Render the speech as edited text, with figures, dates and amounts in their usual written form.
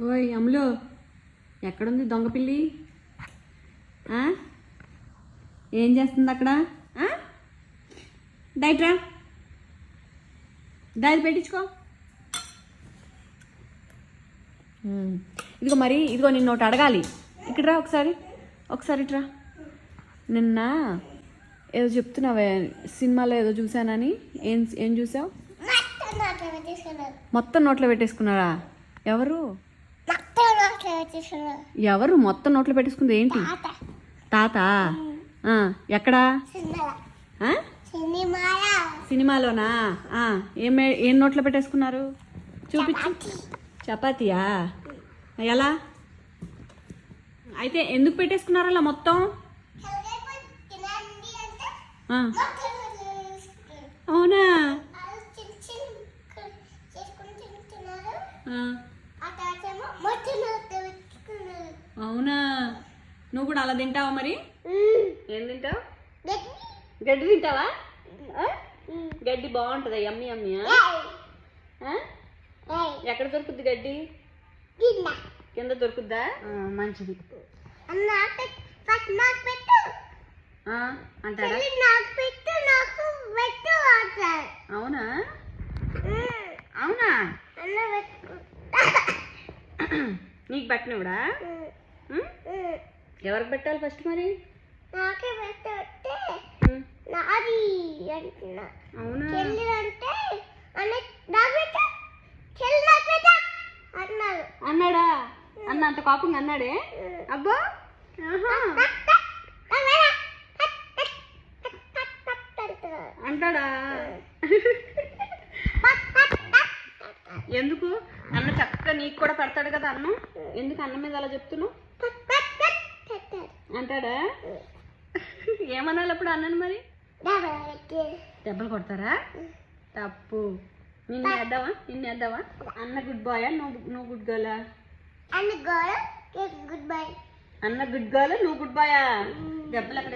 ఓయ్ అమ్ములు, ఎక్కడుంది దొంగ పిల్లి? ఏం చేస్తుంది అక్కడ? డైట్రా, దాది పెట్టించుకో. ఇదిగో మరి, ఇదిగో నిన్ను ఒకటి అడగాలి. ఇక్కడ రా ఒకసారి ఇట్రా. నిన్న ఏదో చెప్తున్నావే, సినిమాలో ఏదో చూసానని. ఏం చూసావు? మొత్తం నోట్లో పెట్టేసుకున్నారా? ఎవరు మొత్తం నోట్లో పెట్టేసుకుంది? ఏంటి? తాత? ఎక్కడా? సినిమాలోనా? ఏం నోట్లో పెట్టేసుకున్నారు? చూపించు. చపాతీయా? ఎలా? అయితే ఎందుకు పెట్టేసుకున్నారు అలా మొత్తం? అవునా? అవునా? నువ్వు కూడా అలా తింటావా? మరి ఏం తింటావు? గడ్డి తింటావా? గడ్డి బాగుంటుందా? యమ్మీ యమ్మీయా? ఎక్కడ దొరుకుద్ది గడ్డి? కింద దొరుకుద్దా? మంచిది అంటారా? అవునా? అవునా? నీకు పెట్టినవుడా? ఎవరికి పెట్టాలి ఫస్ట్ మరి? అవునా? అన్నాడా? అన్న అంత కోపంగా అన్నాడే? అబ్బో, అంటాడా? ఎందుకు? అన్న చక్కగా నీకు కూడా పెడతాడు కదా అన్నం. ఎందుకు అన్నం మీద అలా చెప్తున్నావు? అంటాడా? ఏమనాలి అప్పుడు అన్నని మరి? దెబ్బలు కొడతారా? తప్పు. నిన్ను వేద్దామా? అన్న గుడ్ బాయ్, నువ్వు గుడ్ గర్లా? అన్న గుడ్ గర్ల్, నువ్వు గుడ్ బాయా? దెబ్బలు ఎక్కడ?